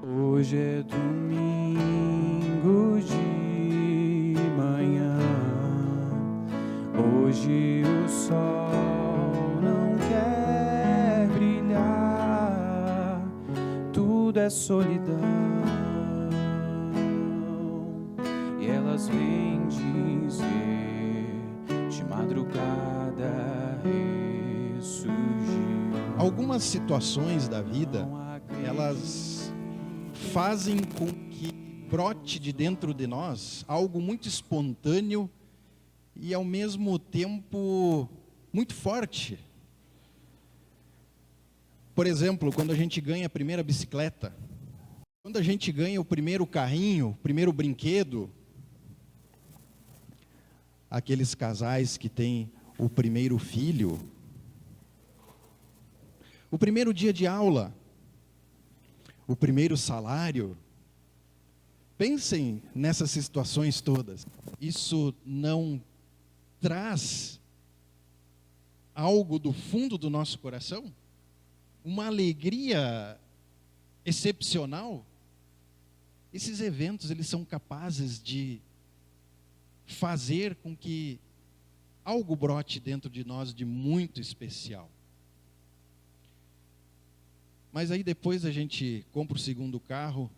Hoje é domingo de manhã. Hoje o sol não quer brilhar. Tudo é solidão. E elas vêm dizer: de madrugada ressurgiu. Algumas situações da vida, elas fazem com que brote de dentro de nós algo muito espontâneo e ao mesmo tempo muito forte. Por exemplo, quando a gente ganha a primeira bicicleta, quando a gente ganha o primeiro carrinho, o primeiro brinquedo, aqueles casais que têm o primeiro filho, o primeiro dia de aula, o primeiro salário. Pensem nessas situações todas. Isso não traz algo do fundo do nosso coração? Uma alegria excepcional? Esses eventos, eles são capazes de fazer com que algo brote dentro de nós de muito especial. Mas aí depois a gente compra o segundo carro,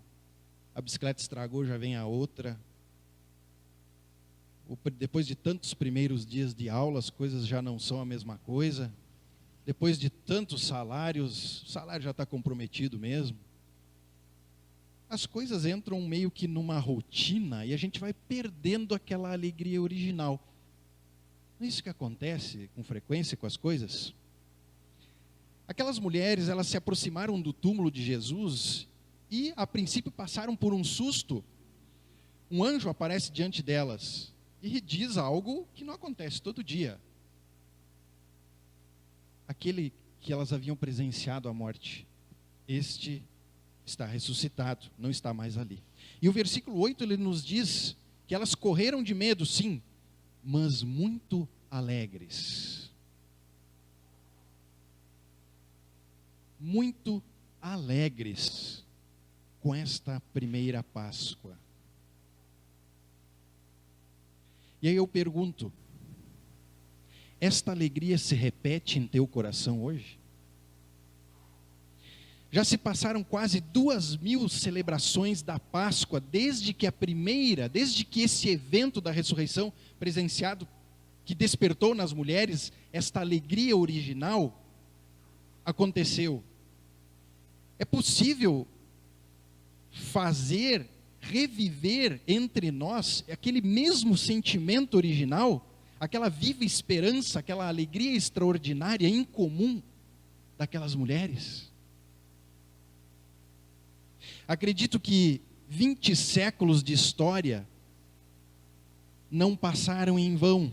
a bicicleta estragou, já vem a outra. Depois de tantos primeiros dias de aula, as coisas já não são a mesma coisa. Depois de tantos salários, o salário já está comprometido mesmo. As coisas entram meio que numa rotina e a gente vai perdendo aquela alegria original. Não é isso que acontece com frequência com as coisas? Aquelas mulheres, elas se aproximaram do túmulo de Jesus e, a princípio, passaram por um susto. Um anjo aparece diante delas e diz algo que não acontece todo dia. Aquele que elas haviam presenciado a morte, este está ressuscitado, não está mais ali. E o versículo 8, ele nos diz que elas correram de medo, sim, mas muito alegres. Muito alegres com esta primeira Páscoa. E aí eu pergunto, esta alegria se repete em teu coração hoje? Já se passaram quase 2.000 celebrações da Páscoa, desde que esse evento da ressurreição presenciado, que despertou nas mulheres esta alegria original, aconteceu. É possível reviver entre nós aquele mesmo sentimento original, aquela viva esperança, aquela alegria extraordinária, incomum daquelas mulheres? Acredito que 20 séculos de história não passaram em vão.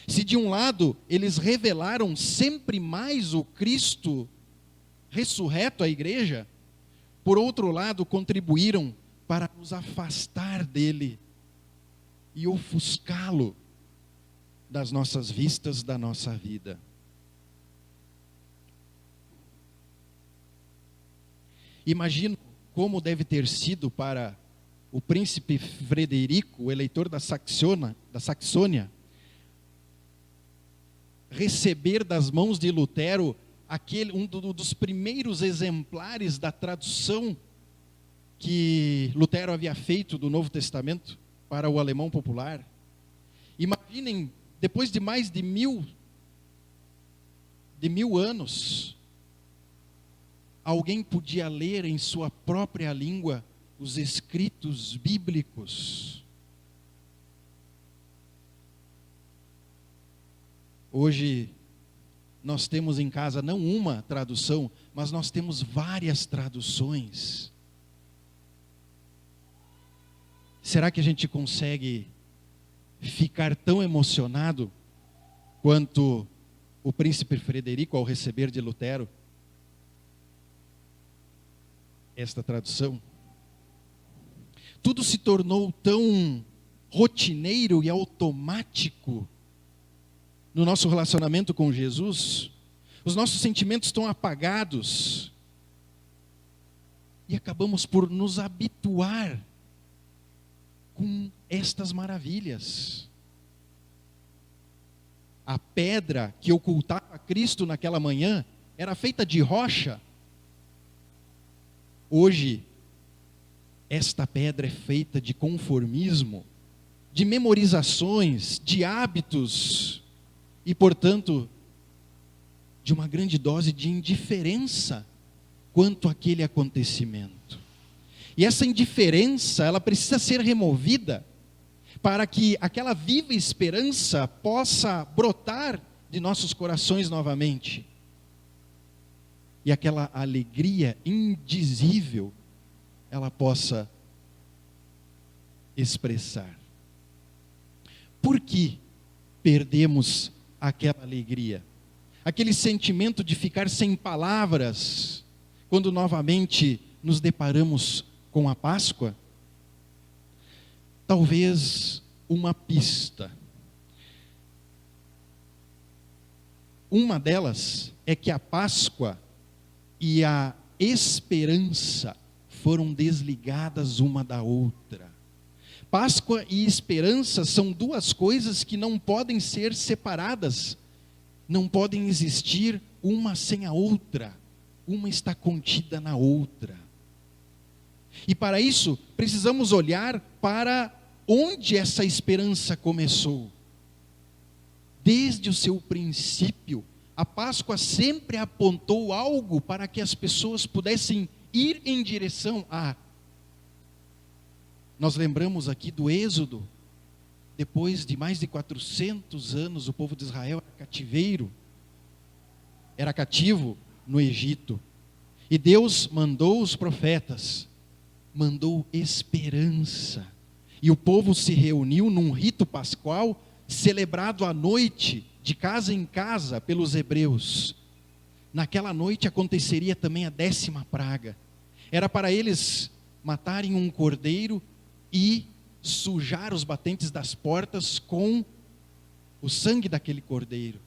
Se de um lado eles revelaram sempre mais o Cristo ressurreto à igreja, por outro lado contribuíram para nos afastar dele e ofuscá-lo das nossas vistas, da nossa vida. Imagino como deve ter sido para o príncipe Frederico, o eleitor da Saxônia, receber das mãos de Lutero um dos primeiros exemplares da tradução que Lutero havia feito do Novo Testamento para o alemão popular. Imaginem, depois de mais de mil anos, alguém podia ler em sua própria língua os escritos bíblicos. Hoje, nós temos em casa não uma tradução, mas nós temos várias traduções. Será que a gente consegue ficar tão emocionado quanto o príncipe Frederico ao receber de Lutero esta tradução? Tudo se tornou tão rotineiro e automático no nosso relacionamento com Jesus. Os nossos sentimentos estão apagados. e acabamos por nos habituar com estas maravilhas. A pedra que ocultava Cristo naquela manhã era feita de rocha. Hoje, esta pedra é feita de conformismo, de memorizações, de hábitos e, portanto, de uma grande dose de indiferença quanto àquele acontecimento. E essa indiferença, ela precisa ser removida para que aquela viva esperança possa brotar de nossos corações novamente. E aquela alegria indizível, ela possa expressar. Por que perdemos aquela alegria? Aquele sentimento de ficar sem palavras, quando novamente nos deparamos com a Páscoa? Talvez uma pista. Uma delas é que a Páscoa e a esperança foram desligadas uma da outra. Páscoa e esperança são duas coisas que não podem ser separadas, não podem existir uma sem a outra, uma está contida na outra. E para isso, precisamos olhar para onde essa esperança começou. Desde o seu princípio, a Páscoa sempre apontou algo para que as pessoas pudessem ir em direção a. Nós lembramos aqui do Êxodo. Depois de mais de 400 anos, o povo de Israel era cativo no Egito. E Deus mandou os profetas, mandou esperança. E o povo se reuniu num rito pascual, celebrado à noite, de casa em casa, pelos hebreus. Naquela noite aconteceria também a 10ª praga. Era para eles matarem um cordeiro e sujar os batentes das portas com o sangue daquele cordeiro.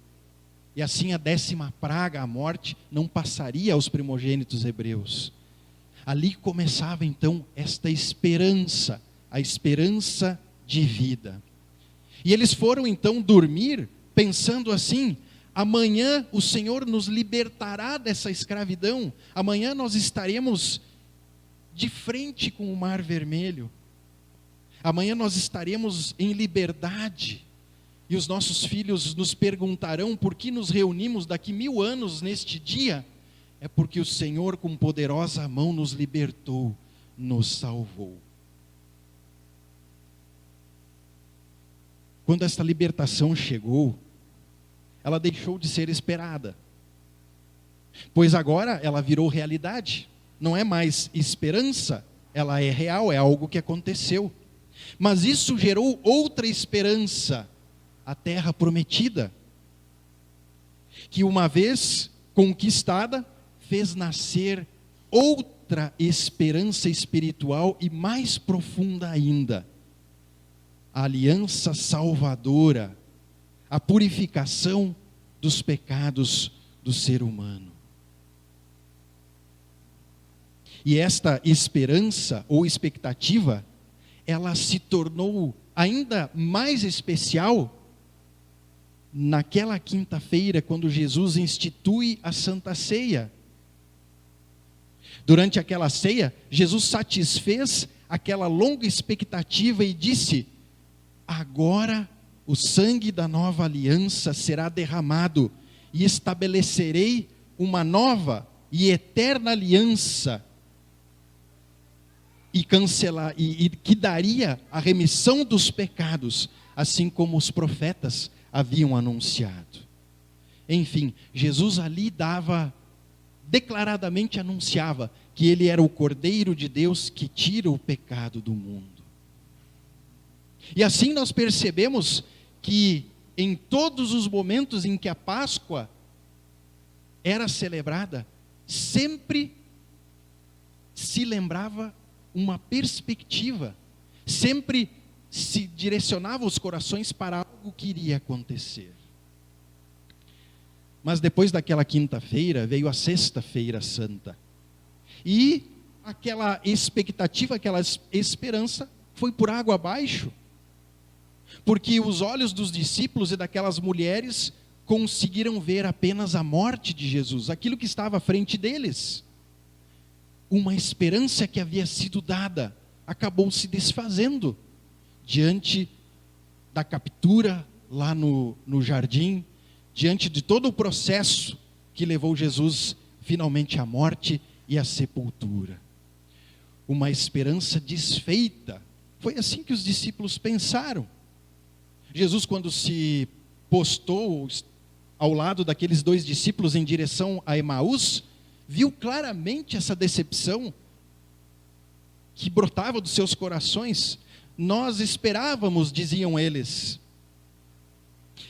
E assim a 10ª praga, a morte, não passaria aos primogênitos hebreus. Ali começava então esta esperança, a esperança de vida. E eles foram então dormir pensando assim: amanhã o Senhor nos libertará dessa escravidão, amanhã nós estaremos de frente com o Mar Vermelho, amanhã nós estaremos em liberdade, e os nossos filhos nos perguntarão por que nos reunimos daqui 1000 anos neste dia. É porque o Senhor com poderosa mão nos libertou, nos salvou. Quando esta libertação chegou, ela deixou de ser esperada, pois agora ela virou realidade. Não é mais esperança, ela é real, é algo que aconteceu. Mas isso gerou outra esperança, a terra prometida, que uma vez conquistada, fez nascer outra esperança espiritual e mais profunda ainda. A aliança salvadora, a purificação dos pecados do ser humano. E esta esperança ou expectativa, ela se tornou ainda mais especial naquela quinta-feira, quando Jesus institui a Santa Ceia. Durante aquela ceia, Jesus satisfez aquela longa expectativa e disse: agora o sangue da nova aliança será derramado e estabelecerei uma nova e eterna aliança e que daria a remissão dos pecados, assim como os profetas haviam anunciado. Enfim, Jesus ali declaradamente anunciava que ele era o Cordeiro de Deus que tira o pecado do mundo. E assim nós percebemos que em todos os momentos em que a Páscoa era celebrada, sempre se lembrava uma perspectiva, sempre se direcionava os corações para algo que iria acontecer. Mas depois daquela quinta-feira, veio a sexta-feira santa. E aquela expectativa, aquela esperança foi por água abaixo. Porque os olhos dos discípulos e daquelas mulheres conseguiram ver apenas a morte de Jesus, aquilo que estava à frente deles. Uma esperança que havia sido dada acabou se desfazendo diante da captura lá no jardim, diante de todo o processo que levou Jesus finalmente à morte e à sepultura. Uma esperança desfeita. Foi assim que os discípulos pensaram. Jesus, quando se postou ao lado daqueles 2 discípulos em direção a Emaús, viu claramente essa decepção que brotava dos seus corações. Nós esperávamos, diziam eles,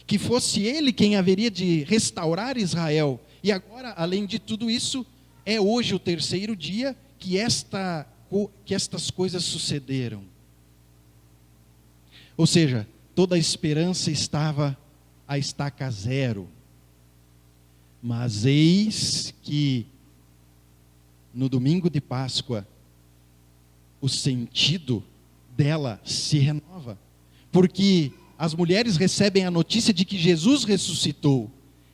que fosse ele quem haveria de restaurar Israel. E agora, além de tudo isso, é hoje o 3º dia que estas coisas sucederam. Ou seja, toda a esperança estava a estaca zero. Mas eis que no domingo de Páscoa, o sentido dela se renova. Porque as mulheres recebem a notícia de que Jesus ressuscitou.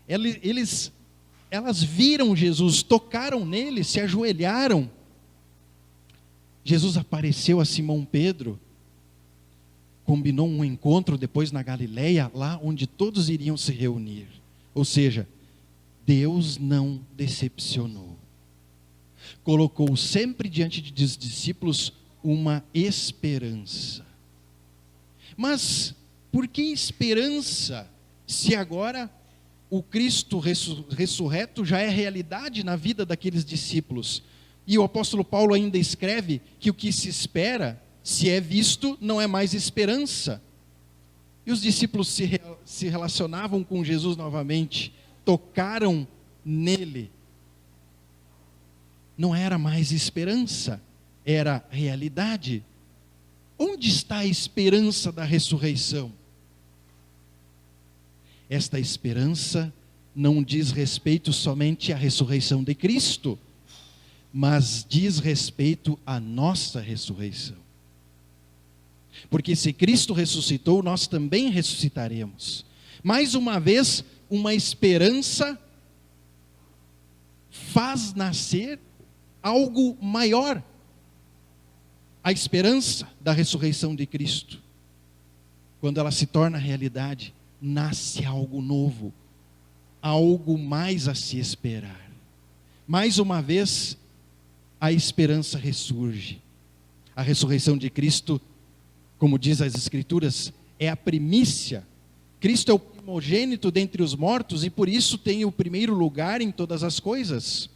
Elas viram Jesus, tocaram nele, se ajoelharam. Jesus apareceu a Simão Pedro, combinou um encontro depois na Galileia, lá onde todos iriam se reunir. Ou seja, Deus não decepcionou. Colocou sempre diante dos discípulos uma esperança. Mas por que esperança, se agora o Cristo ressurreto já é realidade na vida daqueles discípulos? E o apóstolo Paulo ainda escreve que o que se espera, se é visto, não é mais esperança. E os discípulos se relacionavam com Jesus novamente, tocaram nele. Não era mais esperança, era realidade. Onde está a esperança da ressurreição? Esta esperança não diz respeito somente à ressurreição de Cristo, mas diz respeito à nossa ressurreição. Porque se Cristo ressuscitou, nós também ressuscitaremos. Mais uma vez, uma esperança faz nascer algo maior. A esperança da ressurreição de Cristo, quando ela se torna realidade, nasce algo novo, algo mais a se esperar. Mais uma vez, a esperança ressurge. A ressurreição de Cristo, como diz as Escrituras, é a primícia. Cristo é o primogênito dentre os mortos e por isso tem o primeiro lugar em todas as coisas.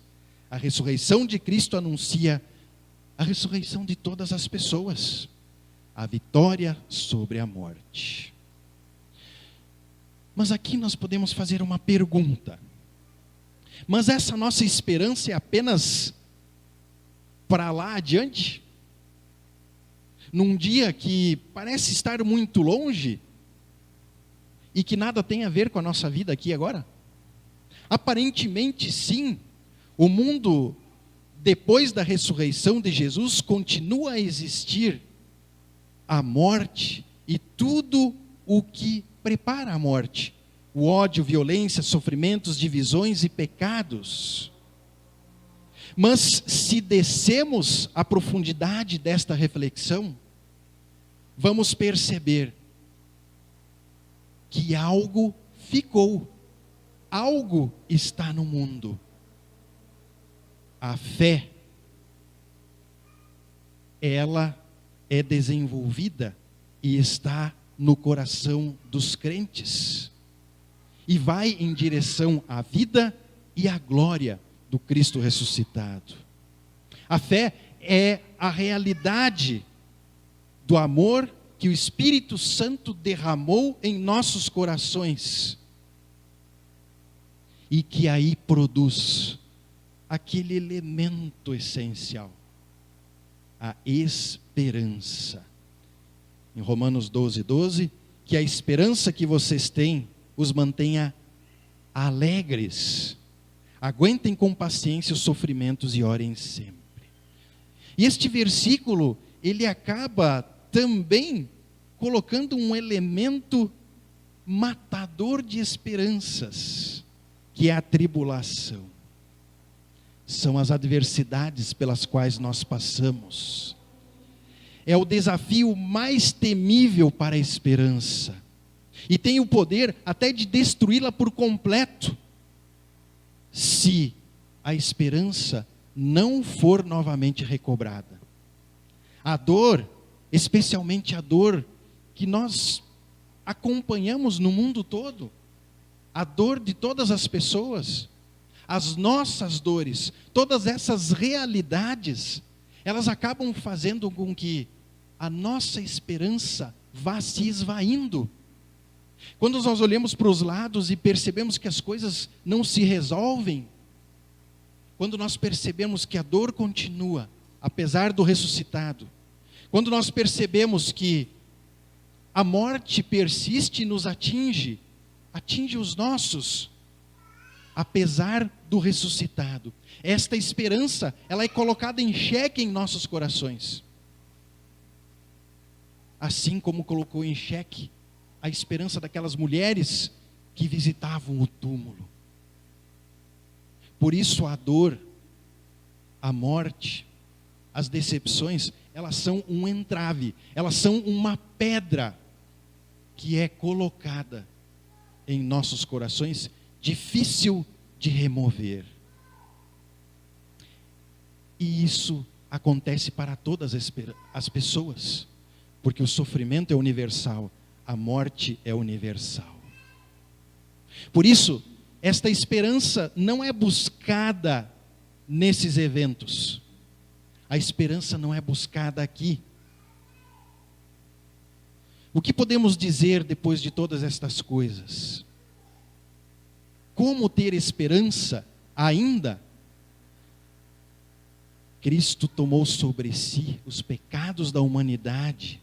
A ressurreição de Cristo anuncia a ressurreição de todas as pessoas, a vitória sobre a morte. Mas aqui nós podemos fazer uma pergunta. Mas essa nossa esperança é apenas para lá adiante? Num dia que parece estar muito longe e que nada tem a ver com a nossa vida aqui agora? Aparentemente sim, o mundo depois da ressurreição de Jesus continua a existir a morte e tudo o que prepara a morte. O ódio, violência, sofrimentos, divisões e pecados. Mas se descemos à profundidade desta reflexão, vamos perceber que algo ficou, algo está no mundo. A fé, ela é desenvolvida e está no coração dos crentes. E vai em direção à vida e à glória do Cristo ressuscitado. A fé é a realidade do amor que o Espírito Santo derramou em nossos corações. E que aí produz aquele elemento essencial, a esperança. Em Romanos 12:12, que a esperança que vocês têm os mantenha alegres. Aguentem com paciência os sofrimentos e orem sempre. E este versículo, ele acaba também colocando um elemento matador de esperanças, que é a tribulação. São as adversidades pelas quais nós passamos. É o desafio mais temível para a esperança. E tem o poder até de destruí-la por completo, se a esperança não for novamente recobrada. A dor, especialmente a dor que nós acompanhamos no mundo todo, a dor de todas as pessoas, as nossas dores, todas essas realidades, elas acabam fazendo com que a nossa esperança vá se esvaindo. Quando nós olhamos para os lados e percebemos que as coisas não se resolvem, quando nós percebemos que a dor continua, apesar do ressuscitado, quando nós percebemos que a morte persiste e nos atinge os nossos, apesar do ressuscitado, esta esperança, ela é colocada em xeque em nossos corações. Assim como colocou em xeque a esperança daquelas mulheres que visitavam o túmulo. Por isso a dor, a morte, as decepções, elas são um entrave, elas são uma pedra que é colocada em nossos corações, difícil de remover. E isso acontece para todas as pessoas, porque o sofrimento é universal, a morte é universal. Por isso, esta esperança não é buscada nesses eventos. A esperança não é buscada aqui. O que podemos dizer depois de todas estas coisas? Como ter esperança ainda? Cristo tomou sobre si os pecados da humanidade.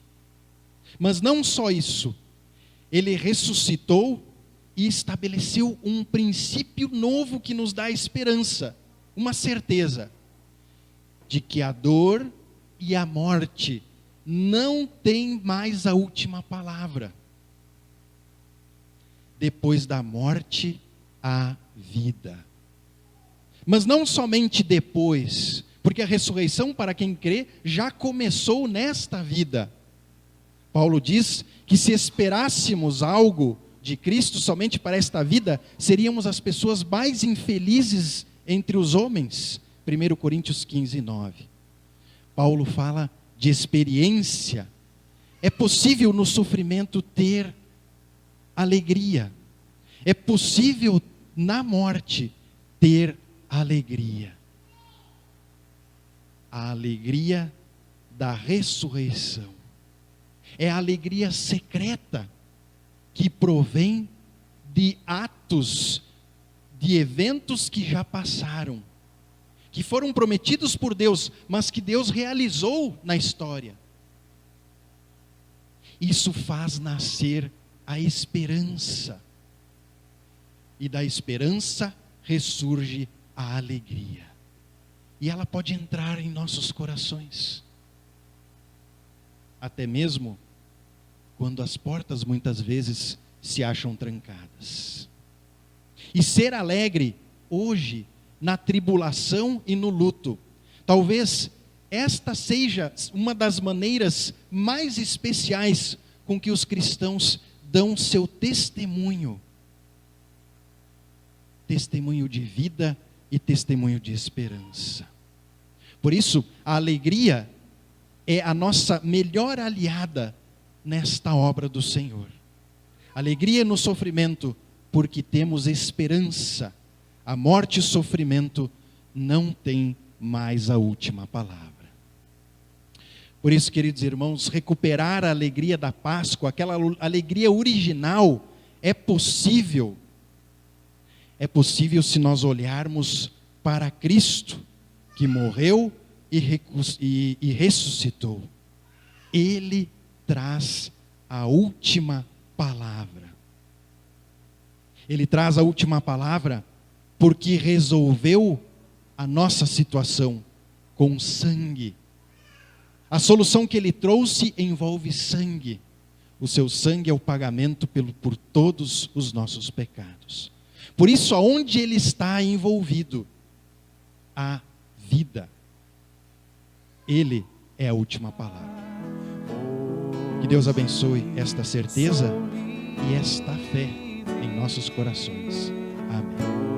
Mas não só isso, Ele ressuscitou e estabeleceu um princípio novo que nos dá esperança, uma certeza de que a dor e a morte não têm mais a última palavra. Depois da morte, há vida. Mas não somente depois, porque a ressurreição, para quem crê, já começou nesta vida. Paulo diz que se esperássemos algo de Cristo somente para esta vida, seríamos as pessoas mais infelizes entre os homens. 1 Coríntios 15, 9. Paulo fala de experiência. É possível no sofrimento ter alegria. É possível na morte ter alegria. A alegria da ressurreição. É a alegria secreta que provém de atos, de eventos que já passaram, que foram prometidos por Deus, mas que Deus realizou na história. Isso faz nascer a esperança. E da esperança ressurge a alegria. E ela pode entrar em nossos corações. Até mesmo quando as portas muitas vezes se acham trancadas. E ser alegre hoje, na tribulação e no luto, talvez esta seja uma das maneiras mais especiais com que os cristãos dão seu testemunho. Testemunho de vida e testemunho de esperança. Por isso, a alegria é a nossa melhor aliada nesta obra do Senhor. Alegria no sofrimento, porque temos esperança. A morte e o sofrimento não têm mais a última palavra. Por isso, queridos irmãos, recuperar a alegria da Páscoa, aquela alegria original, é possível. É possível se nós olharmos para Cristo, que morreu e ressuscitou. Ele traz a última palavra. Ele traz a última palavra porque resolveu a nossa situação com sangue, A solução que ele trouxe envolve sangue. O seu sangue é o pagamento por todos os nossos pecados. Por isso, aonde ele está envolvido, há vida. Ele é a última palavra. Que Deus abençoe esta certeza e esta fé em nossos corações. Amém.